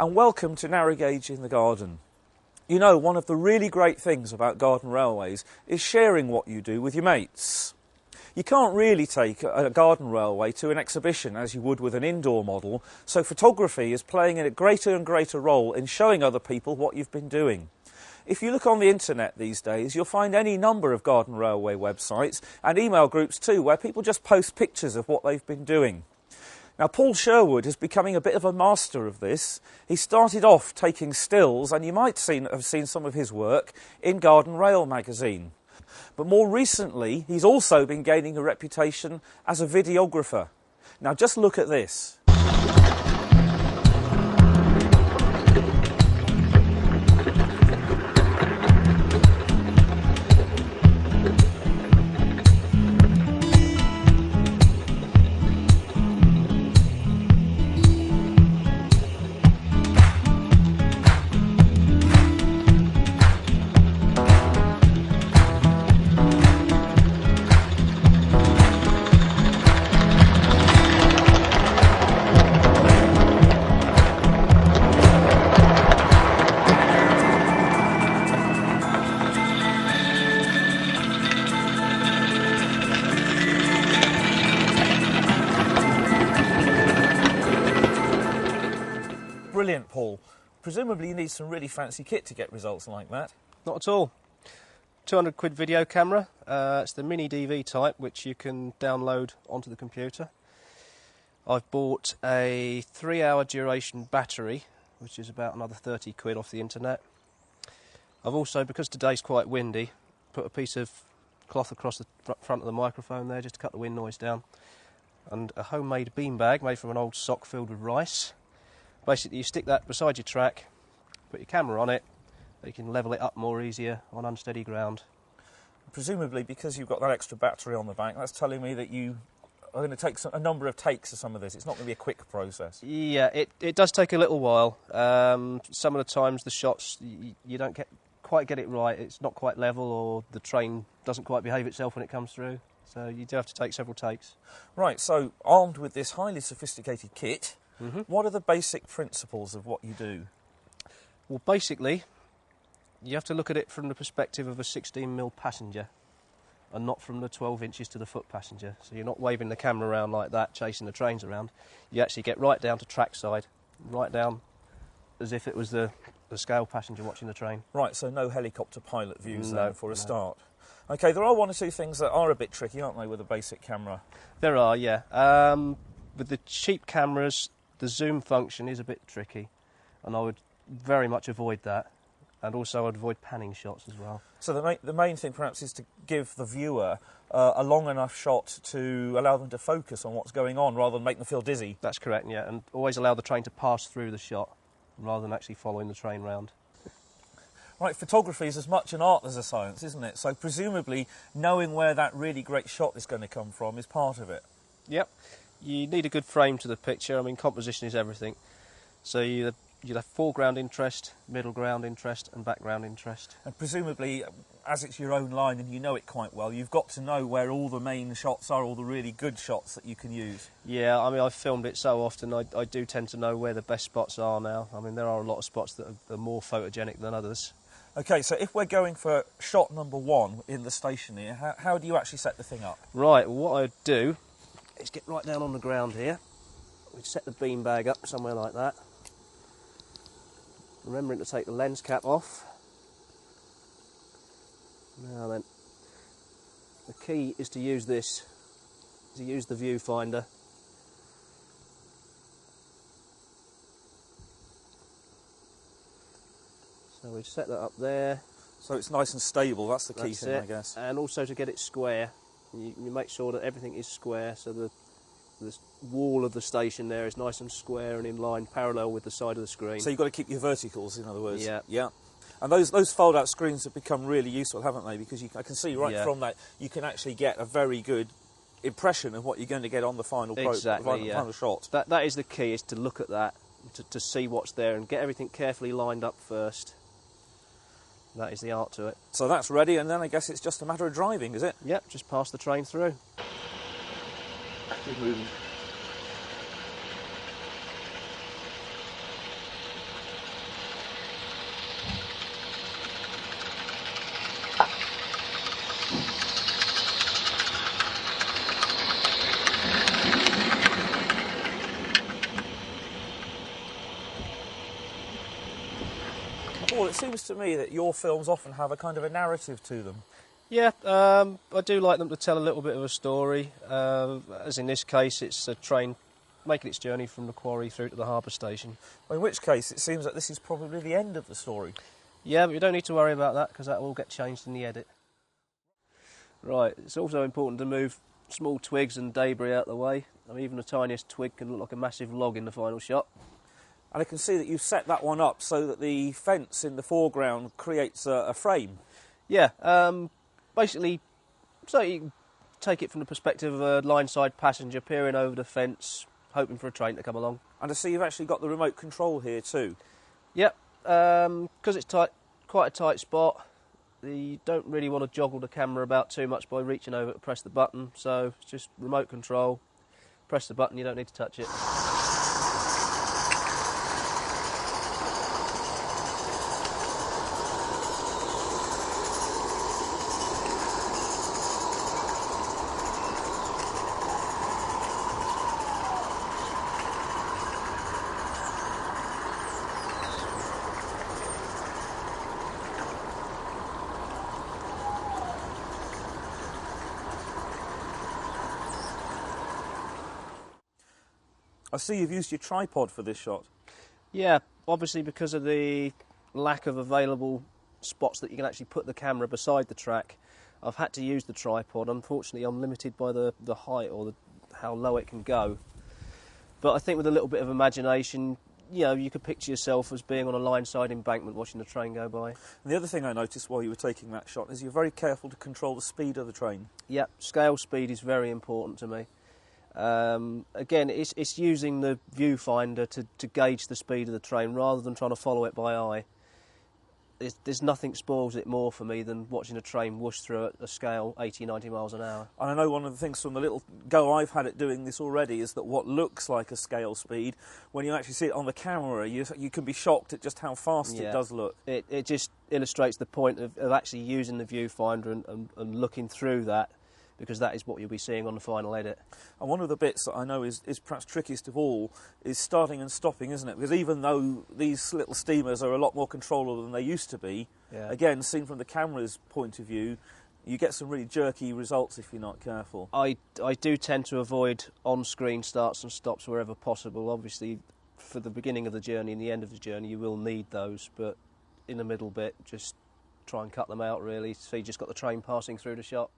and welcome to Narrow Gauge in the Garden. You know, one of the really great things about garden railways is sharing what you do with your mates. You can't really take a garden railway to an exhibition as you would with an indoor model, so photography is playing a greater and greater role in showing other people what you've been doing. If you look on the internet these days, you'll find any number of garden railway websites and email groups too, where people just post pictures of what they've been doing. Now, Paul Sherwood is becoming a bit of a master of this. He started off taking stills, and you might have seen some of his work in Garden Rail magazine. But more recently, he's also been gaining a reputation as a videographer. Now, just look at this. Brilliant, Paul. Presumably you need some really fancy kit to get results like that. Not at all. 200 quid video camera. It's the mini DV type, which you can download onto the computer. I've bought a 3-hour duration battery, which is about another 30 quid off the internet. I've also, because today's quite windy, put a piece of cloth across the front of the microphone there just to cut the wind noise down. And a homemade beanbag made from an old sock filled with rice. Basically, you stick that beside your track, put your camera on it, you can level it up more easier on unsteady ground. Presumably, because you've got that extra battery on the back, that's telling me that you are going to take a number of takes of some of this. It's not going to be a quick process. Yeah, it does take a little while. Some of the times the shots, you don't quite get it right. It's not quite level, or the train doesn't quite behave itself when it comes through. So you do have to take several takes. Right, so armed with this highly sophisticated kit, what are the basic principles of what you do? Well, basically, you have to look at it from the perspective of a 16mm passenger and not from the 12 inches to the foot passenger. So you're not waving the camera around like that, chasing the trains around. You actually get right down to trackside, right down as if it was the scale passenger watching the train. Right, so no helicopter pilot views then for a start. OK, there are one or two things that are a bit tricky, aren't they, with a basic camera? There are, yeah. With the cheap cameras, the zoom function is a bit tricky, and I would very much avoid that, and also I'd avoid panning shots as well. So the main thing perhaps is to give the viewer a long enough shot to allow them to focus on what's going on rather than make them feel dizzy. That's correct, yeah, and always allow the train to pass through the shot rather than actually following the train round. Right, photography is as much an art as a science, isn't it? So presumably knowing where that really great shot is going to come from is part of it. Yep. You need a good frame to the picture. I mean, composition is everything. So you'd have foreground interest, middle ground interest and background interest. And presumably, as it's your own line and you know it quite well, you've got to know where all the main shots are, all the really good shots that you can use. Yeah, I mean, I've filmed it so often, I do tend to know where the best spots are now. I mean, there are a lot of spots that are more photogenic than others. OK, so if we're going for shot number 1 in the station here, how do you actually set the thing up? Right, well, what I'd do is get right down on the ground here. We'd set the beanbag up somewhere like that. Remembering to take the lens cap off. Now then, the key is to use this, to use the viewfinder. So we'd set that up there. So it's nice and stable, that's the key thing, I guess. And also to get it square. You make sure that everything is square, so the wall of the station there is nice and square and in line, parallel with the side of the screen. So you've got to keep your verticals, in other words. Yeah. Yeah. And those fold-out screens have become really useful, haven't they? Because I can see right from that, you can actually get a very good impression of what you're going to get on the final final shot. That is the key, is to look at that, to see what's there and get everything carefully lined up first. That is the art to it. So that's ready, and then I guess it's just a matter of driving, is it? Yep, just pass the train through. Keep moving. it seems to me that your films often have a kind of a narrative to them. Yeah, I do like them to tell a little bit of a story. As in this case, it's a train making its journey from the quarry through to the harbour station. In which case, it seems that this is probably the end of the story. Yeah, but you don't need to worry about that because that will get changed in the edit. Right, it's also important to move small twigs and debris out of the way. I mean, even the tiniest twig can look like a massive log in the final shot. And I can see that you've set that one up so that the fence in the foreground creates a frame. Yeah, basically, so you can take it from the perspective of a line-side passenger peering over the fence, hoping for a train to come along. And I see you've actually got the remote control here too. Yep, because it's tight, quite a tight spot. You don't really want to joggle the camera about too much by reaching over to press the button, so it's just remote control. Press the button, you don't need to touch it. I see you've used your tripod for this shot. Yeah, obviously because of the lack of available spots that you can actually put the camera beside the track, I've had to use the tripod. Unfortunately, I'm limited by the height or how low it can go. But I think with a little bit of imagination, you know, you could picture yourself as being on a line-side embankment watching the train go by. And the other thing I noticed while you were taking that shot is you're very careful to control the speed of the train. Yeah, scale speed is very important to me. Again, it's using the viewfinder to gauge the speed of the train rather than trying to follow it by eye. There's nothing spoils it more for me than watching a train whoosh through at a scale 80, 90 miles an hour. And I know one of the things from the little go I've had at doing this already is that what looks like a scale speed, when you actually see it on the camera, you can be shocked at just how fast it does look. It just illustrates the point of actually using the viewfinder and looking through that, because that is what you'll be seeing on the final edit. And one of the bits that I know is perhaps trickiest of all is starting and stopping, isn't it? Because even though these little steamers are a lot more controllable than they used to be, again, seen from the camera's point of view, you get some really jerky results if you're not careful. I do tend to avoid on-screen starts and stops wherever possible. Obviously, for the beginning of the journey and the end of the journey, you will need those, but in the middle bit, just try and cut them out, really, so you just got the train passing through the shot.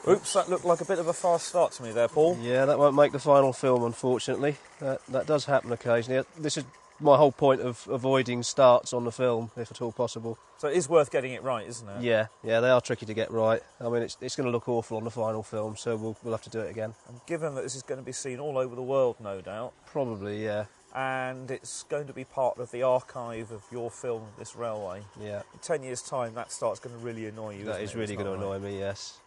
Oops, that looked like a bit of a fast start to me there, Paul. Yeah, that won't make the final film, unfortunately. That does happen occasionally. This is my whole point of avoiding starts on the film, if at all possible. So it is worth getting it right, isn't it? Yeah, they are tricky to get right. I mean, it's going to look awful on the final film, so we'll have to do it again. And given that this is going to be seen all over the world, no doubt. Probably, yeah. And it's going to be part of the archive of your film, this railway. Yeah. In 10 years' time, that start's going to really annoy you. That is really going to annoy me, yes.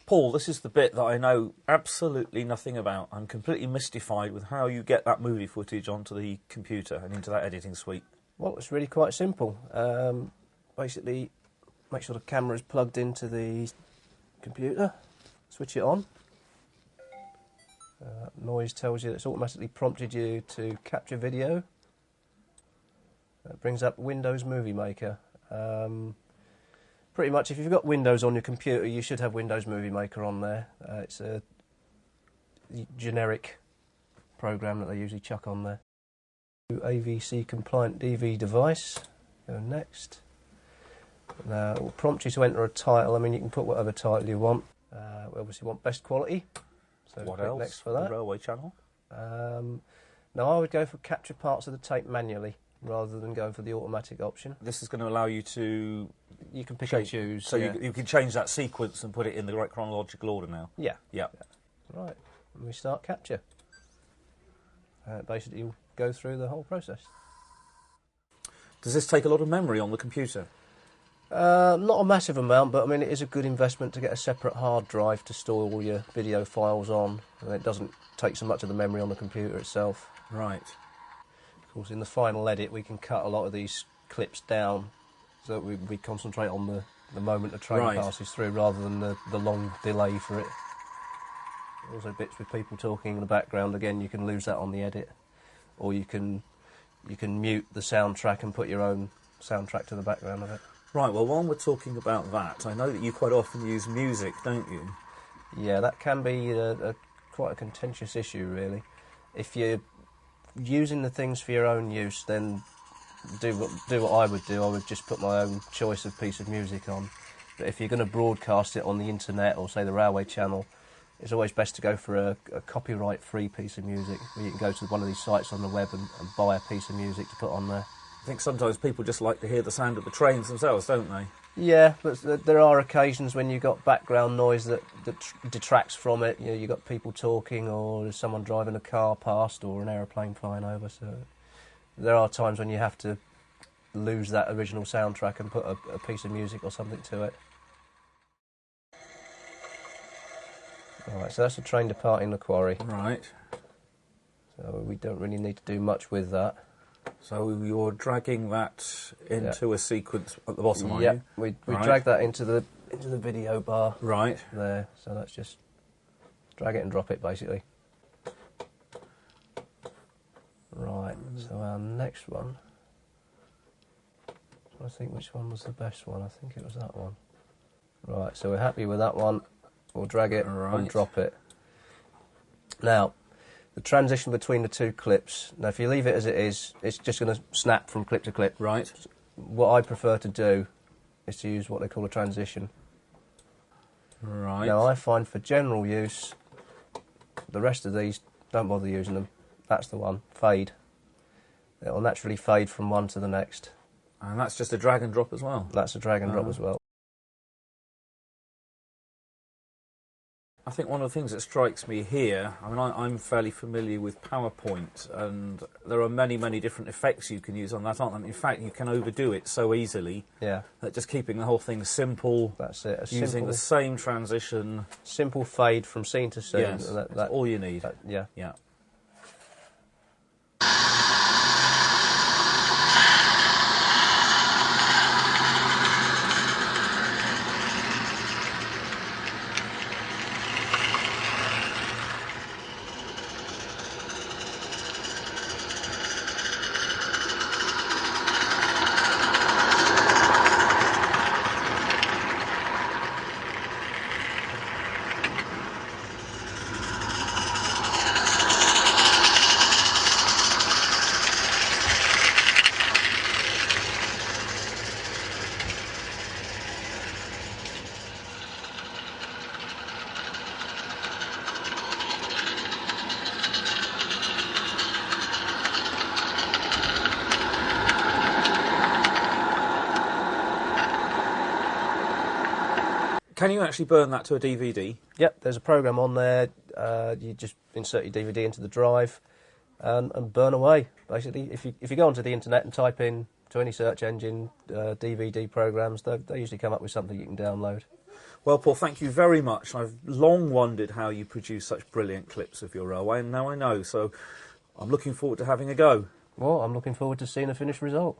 Paul, this is the bit that I know absolutely nothing about. I'm completely mystified with how you get that movie footage onto the computer and into that editing suite. Well, it's really quite simple. Basically, make sure the camera's plugged into the computer, switch it on. Noise tells you that it's automatically prompted you to capture video. It brings up Windows Movie Maker. Pretty much, if you've got Windows on your computer, you should have Windows Movie Maker on there. It's a generic program that they usually chuck on there. AVC compliant DV device. Go next. Now it will prompt you to enter a title. I mean, you can put whatever title you want. We obviously want best quality. So what else? Next for that. The Railway Channel. Now I would go for capture parts of the tape manually, rather than going for the automatic option. This is going to allow you to... You can pick and choose. So you can change that sequence and put it in the right chronological order now? Yeah. Yeah. Right, and we start capture. Basically, you'll go through the whole process. Does this take a lot of memory on the computer? Not a massive amount, but I mean, it is a good investment to get a separate hard drive to store all your video files on, and it doesn't take so much of the memory on the computer itself. Right. Of course, in the final edit, we can cut a lot of these clips down so that we concentrate on the moment the train passes through rather than the long delay for it. Also bits with people talking in the background, again, you can lose that on the edit, or you can you can mute the soundtrack and put your own soundtrack to the background of it. Right, well, while we're talking about that, I know that you quite often use music, don't you? Yeah, that can be quite a contentious issue, really. If you're using the things for your own use, then do what I would do. I would just put my own choice of piece of music on. But if you're going to broadcast it on the internet or, say, the Railway Channel, it's always best to go for a copyright-free piece of music, where you can go to one of these sites on the web and buy a piece of music to put on there. I think sometimes people just like to hear the sound of the trains themselves, don't they? Yeah, but there are occasions when you've got background noise that detracts from it. You know, you've got people talking, or there's someone driving a car past, or an aeroplane flying over. So there are times when you have to lose that original soundtrack and put a piece of music or something to it. Alright, so that's a train departing the quarry. Right. So we don't really need to do much with that. So you're dragging that into a sequence at the bottom, are yeah, you? we drag that into the video bar. Right. There. So let's just drag it and drop it, basically. Right. So our next one. I think which one was the best one. I think it was that one. Right. So we're happy with that one. We'll drag it and drop it. Now, the transition between the two clips. Now, if you leave it as it is, it's just going to snap from clip to clip. Right. What I prefer to do is to use what they call a transition. Right. Now, I find for general use, the rest of these, don't bother using them. That's the one. Fade. It'll naturally fade from one to the next. And that's just a drag and drop as well? That's a drag and drop as well. I think one of the things that strikes me here, I mean, I'm fairly familiar with PowerPoint, and there are many, many different effects you can use on that, aren't there? In fact, you can overdo it so easily that just keeping the whole thing simple, that's it. Using the same transition. Simple fade from scene to scene. Yes, that's all you need. Yeah. Can you actually burn that to a DVD? Yep, there's a program on there. You just insert your DVD into the drive and burn away. Basically, if you go onto the internet and type in to any search engine DVD programs, they usually come up with something you can download. Well, Paul, thank you very much. I've long wondered how you produce such brilliant clips of your railway, and now I know. So I'm looking forward to having a go. Well, I'm looking forward to seeing the finished result.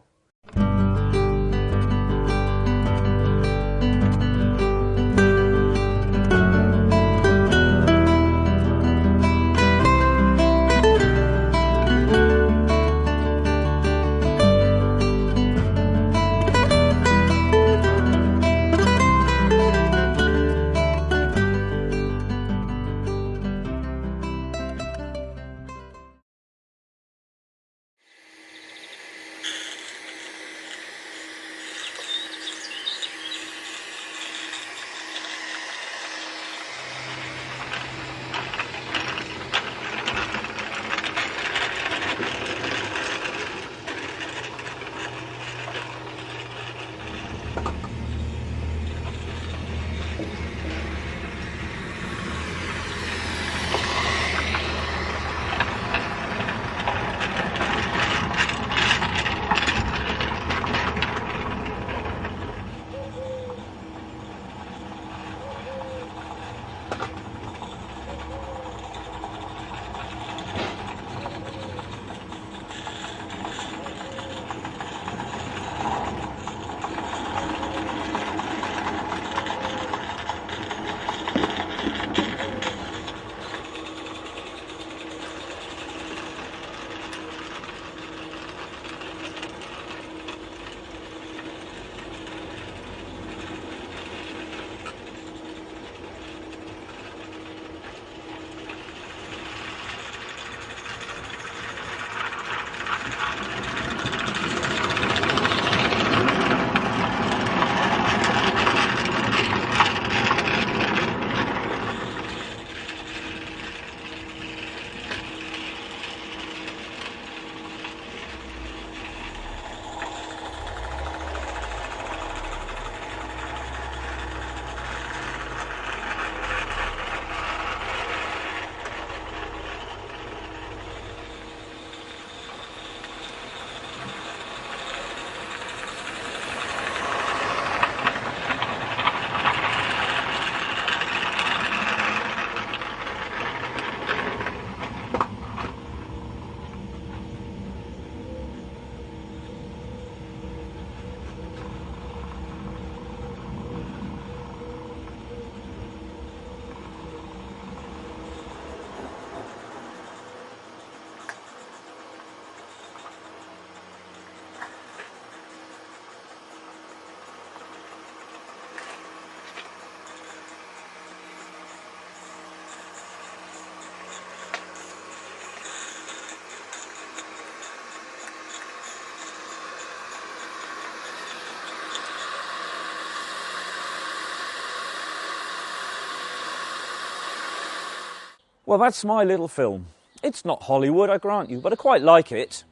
Well, that's my little film. It's not Hollywood, I grant you, but I quite like it.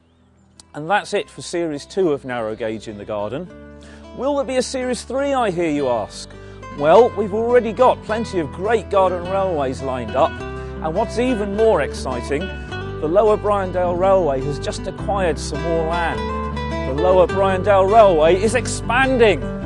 And that's it for Series 2 of Narrow Gauge in the Garden. Will there be a Series 3, I hear you ask? Well, we've already got plenty of great garden railways lined up, and what's even more exciting, the Lower Bryandale Railway has just acquired some more land. The Lower Bryandale Railway is expanding.